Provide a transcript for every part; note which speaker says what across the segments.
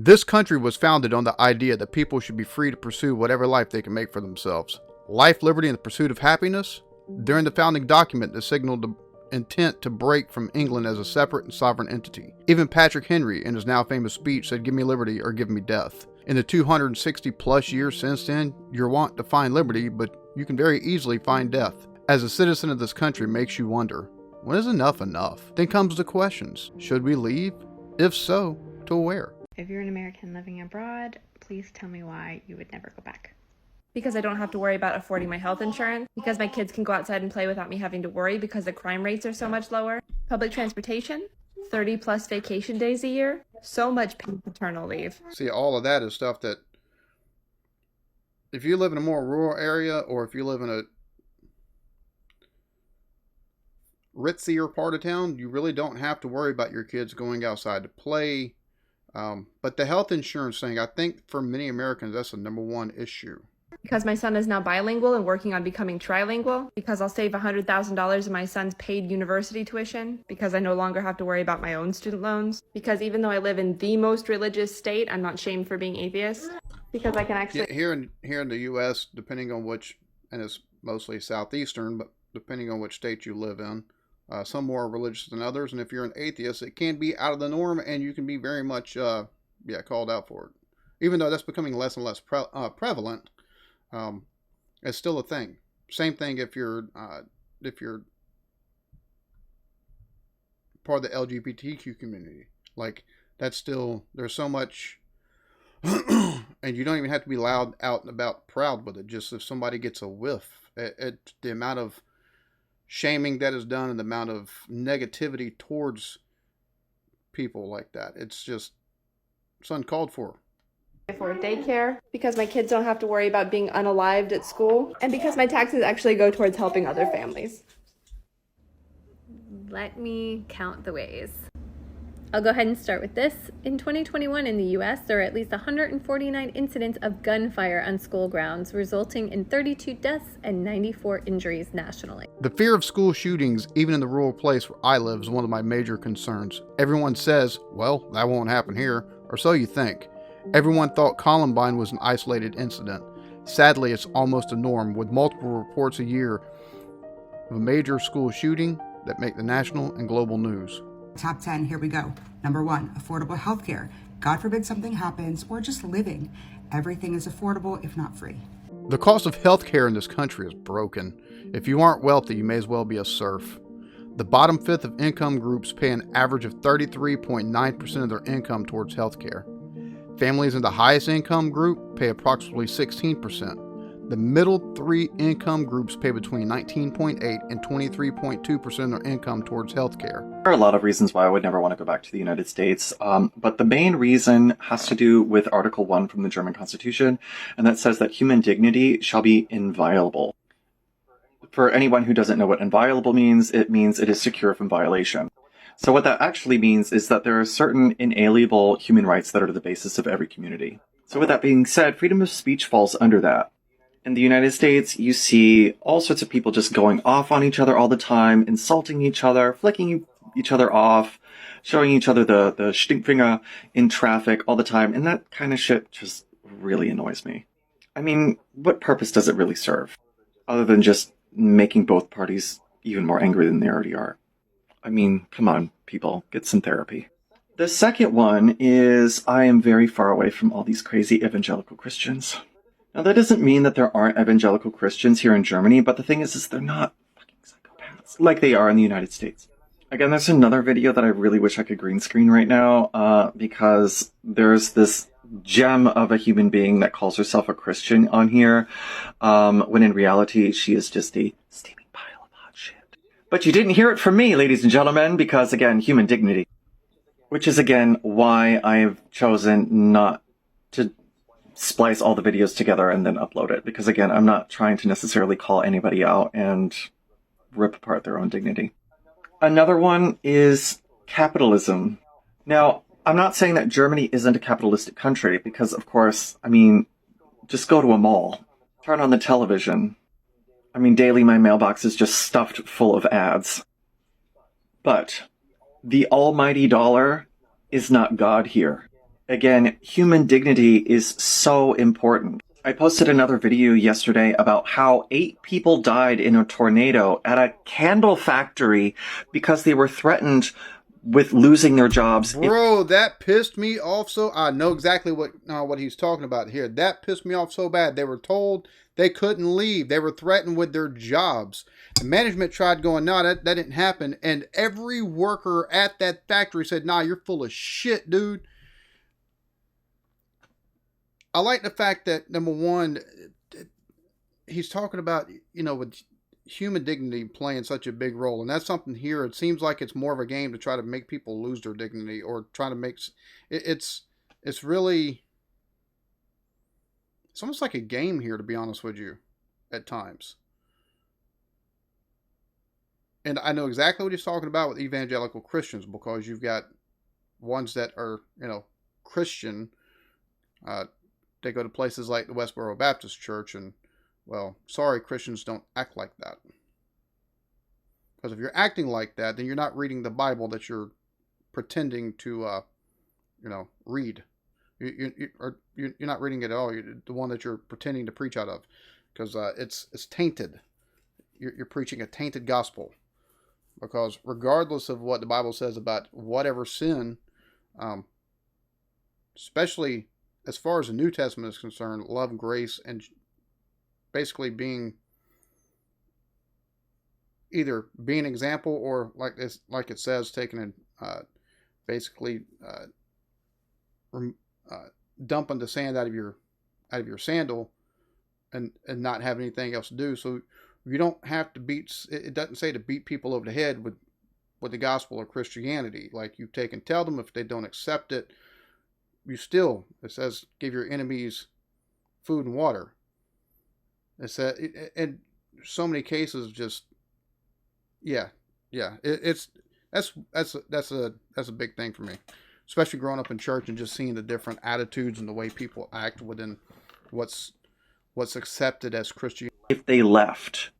Speaker 1: This country was founded on the idea that people should be free to pursue whatever life they can make for themselves. Life, liberty, and the pursuit of happiness? During the founding document, that signaled the intent to break from England as a separate and sovereign entity. Even Patrick Henry, in his now famous speech, said, "Give me liberty or give me death." In the 260 plus years since then, you're wont to find liberty, but you can very easily find death. As a citizen of this country, makes you wonder, when is enough enough? Then comes the questions. Should we leave? If so, to where?
Speaker 2: If you're an American living abroad, please tell me why you would never go back.
Speaker 3: Because I don't have to worry about affording my health insurance. Because my kids can go outside and play without me having to worry because the crime rates are so much lower. Public transportation, 30 plus vacation days a year, so much paid paternal leave.
Speaker 1: See, all of that is stuff that if you live in a more rural area or if you live in a ritzier part of town, you really don't have to worry about your kids going outside to play. But the health insurance thing, I think for many Americans, that's the number one issue.
Speaker 3: Because my son is now bilingual and working on becoming trilingual. Because I'll save $100,000 in my son's paid university tuition. Because I no longer have to worry about my own student loans. Because even though I live in the most religious state, I'm not shamed for being atheist. Because I can actually...
Speaker 1: Yeah, here in the U.S., depending on which, and it's mostly southeastern, but depending on which state you live in, some more religious than others. And if you're an atheist, it can be out of the norm and you can be very much called out for it. Even though that's becoming less and less prevalent, it's still a thing. Same thing if you're part of the LGBTQ community. Like, that's still, there's so much, and you don't even have to be loud, out and about, proud with it. Just if somebody gets a whiff, the amount of shaming that is done and the amount of negativity towards people like that, it's uncalled for.
Speaker 3: For daycare, because my kids don't have to worry about being unalived at school, and because my taxes actually go towards helping other families.
Speaker 4: Let me count the ways. I'll go ahead and start with this. In 2021 in the US, there are at least 149 incidents of gunfire on school grounds, resulting in 32 deaths and 94 injuries nationally.
Speaker 1: The fear of school shootings, even in the rural place where I live, is one of my major concerns. Everyone says, well, that won't happen here, or so you think. Everyone thought Columbine was an isolated incident. Sadly, it's almost a norm, with multiple reports a year of a major school shooting that make the national and global news.
Speaker 5: Top 10, here we go. Number 1, affordable healthcare. God forbid something happens, or just living. Everything is affordable, if not free.
Speaker 1: The cost of healthcare in this country is broken. If you aren't wealthy, you may as well be a serf. The bottom fifth of income groups pay an average of 33.9% of their income towards healthcare. Families in the highest income group pay approximately 16%. The middle three income groups pay between 19.8 and 23.2% of their income towards healthcare.
Speaker 6: There are a lot of reasons why I would never want to go back to the United States, but the main reason has to do with Article 1 from the German Constitution, and that says that human dignity shall be inviolable. For anyone who doesn't know what inviolable means it is secure from violation. So what that actually means is that there are certain inalienable human rights that are the basis of every community. So with that being said, freedom of speech falls under that. In the United States, you see all sorts of people just going off on each other all the time, insulting each other, flicking each other off, showing each other the stinkfinger in traffic all the time, and that kind of shit just really annoys me. I mean, what purpose does it really serve? Other than just making both parties even more angry than they already are. I mean, come on, people, get some therapy. The second one is I am very far away from all these crazy evangelical Christians. Now, that doesn't mean that there aren't evangelical Christians here in Germany, but the thing is they're not fucking psychopaths like they are in the United States. Again, there's another video that I really wish I could green screen right now, because there's this gem of a human being that calls herself a Christian on here, when in reality she is just a steaming pile of hot shit. But you didn't hear it from me, ladies and gentlemen, because again, human dignity. Which is again why I have chosen not to splice all the videos together and then upload it. Because again, I'm not trying to necessarily call anybody out and rip apart their own dignity. Another one is capitalism. Now, I'm not saying that Germany isn't a capitalistic country, because of course, I mean, just go to a mall, turn on the television. I mean, daily my mailbox is just stuffed full of ads. But the almighty dollar is not God here. Again, human dignity is so important. I posted another video yesterday about how 8 people died in a tornado at a candle factory because they were threatened with losing their jobs.
Speaker 1: Bro, that pissed me off so... I know exactly what he's talking about here. That pissed me off so bad. They were told they couldn't leave. They were threatened with their jobs. The management tried going, no, that didn't happen. And every worker at that factory said, nah, you're full of shit, dude. I like the fact that, number one, he's talking about, with human dignity playing such a big role. And that's something here. It seems like it's more of a game to try to make people lose their dignity or try to make... It's really... It's almost like a game here, to be honest with you, at times. And I know exactly what he's talking about with evangelical Christians, because you've got ones that are, Christian. They go to places like the Westboro Baptist Church, and, well, sorry, Christians don't act like that. Because if you're acting like that, then you're not reading the Bible that you're pretending to, read. You're not reading it at all. You're the one that you're pretending to preach out of, because it's tainted. You're preaching a tainted gospel, because regardless of what the Bible says about whatever sin, especially as far as the New Testament is concerned, love, grace, and basically being either being an example or like it says, taking basically dumping the sand out of your sandal and not have anything else to do. So you don't have to beat. It doesn't say to beat people over the head with the gospel or Christianity. Like, you take and tell them. If they don't accept it, it says give your enemies food and water. It said, in so many cases, just that's a big thing for me, especially growing up in church and just seeing the different attitudes and the way people act within what's accepted as Christianity.
Speaker 6: If they left,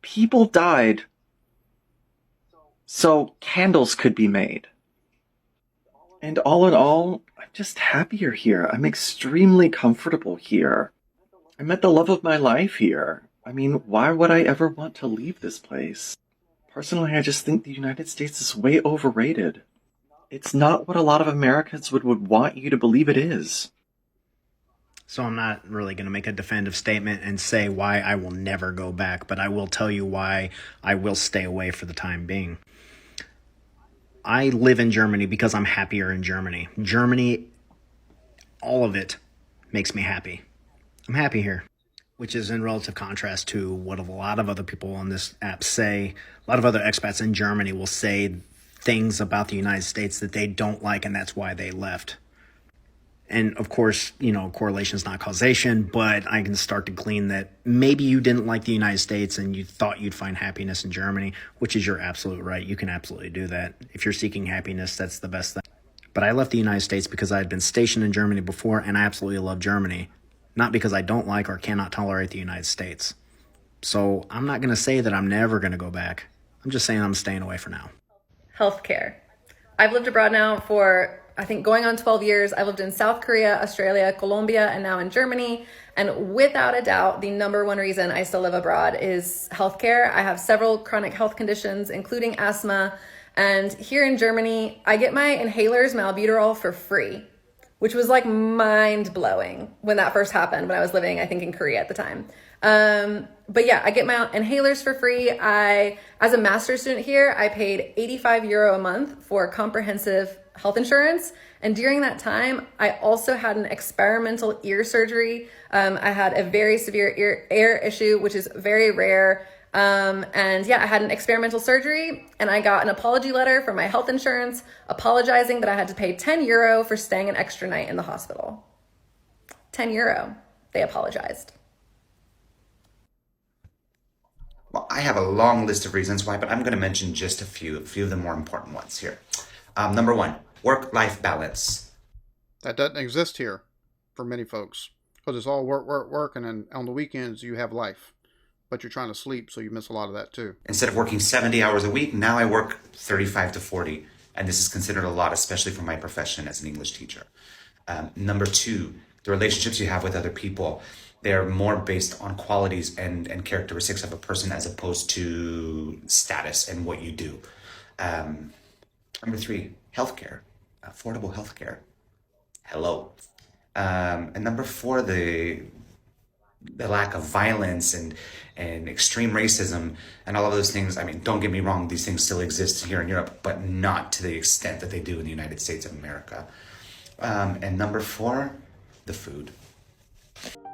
Speaker 6: people died so candles could be made. And all in all, I'm just happier here. I'm extremely comfortable here. I met the love of my life here. I mean, why would I ever want to leave this place? Personally, I just think the United States is way overrated. It's not what a lot of Americans would want you to believe it is.
Speaker 7: So I'm not really going to make a definitive statement and say why I will never go back, but I will tell you why I will stay away for the time being. I live in Germany because I'm happier in Germany. Germany, all of it makes me happy. I'm happy here, which is in relative contrast to what a lot of other people on this app say. A lot of other expats in Germany will say things about the United States that they don't like, and that's why they left. And of course, correlation is not causation, but I can start to glean that maybe you didn't like the United States and you thought you'd find happiness in Germany, which is your absolute right. You can absolutely do that. If you're seeking happiness, that's the best thing. But I left the United States because I had been stationed in Germany before, and I absolutely love Germany, not because I don't like or cannot tolerate the United States. So I'm not going to say that I'm never going to go back. I'm just saying I'm staying away for now.
Speaker 8: Healthcare. I've lived abroad now for, I think, going on 12 years. I've lived in South Korea, Australia, Colombia, and now in Germany. And without a doubt, the number one reason I still live abroad is healthcare. I have several chronic health conditions, including asthma. And here in Germany, I get my inhalers, my albuterol, for free, which was like mind blowing when that first happened, when I was living, I think, in Korea at the time. But yeah, I get my inhalers for free. As a master's student here, I paid €85 a month for comprehensive health insurance. And during that time, I also had an experimental ear surgery. I had a very severe ear issue, which is very rare. And yeah, I had an experimental surgery, and I got an apology letter from my health insurance apologizing that I had to pay €10 for staying an extra night in the hospital. €10. They apologized.
Speaker 9: Well, I have a long list of reasons why, but I'm going to mention just a few of the more important ones here. Number one, work-life balance.
Speaker 1: That doesn't exist here for many folks, because it's all work, and then on the weekends you have life. But you're trying to sleep, so you miss a lot of that too.
Speaker 9: Instead of working 70 hours a week, now I work 35 to 40. And this is considered a lot, especially for my profession as an English teacher. Number two, the relationships you have with other people. They're more based on qualities and characteristics of a person as opposed to status and what you do. Number three, healthcare, affordable healthcare. Hello. And number four, the lack of violence and extreme racism and all of those things. I mean, don't get me wrong, these things still exist here in Europe, but not to the extent that they do in the United States of America. And number four, the food.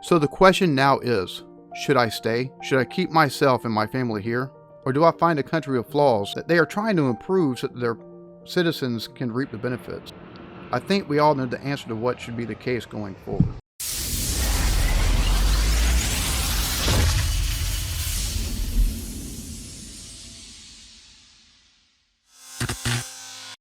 Speaker 1: So the question now is, should I stay? Should I keep myself and my family here? Or do I find a country of flaws that they are trying to improve so that their citizens can reap the benefits? I think we all know the answer to what should be the case going forward.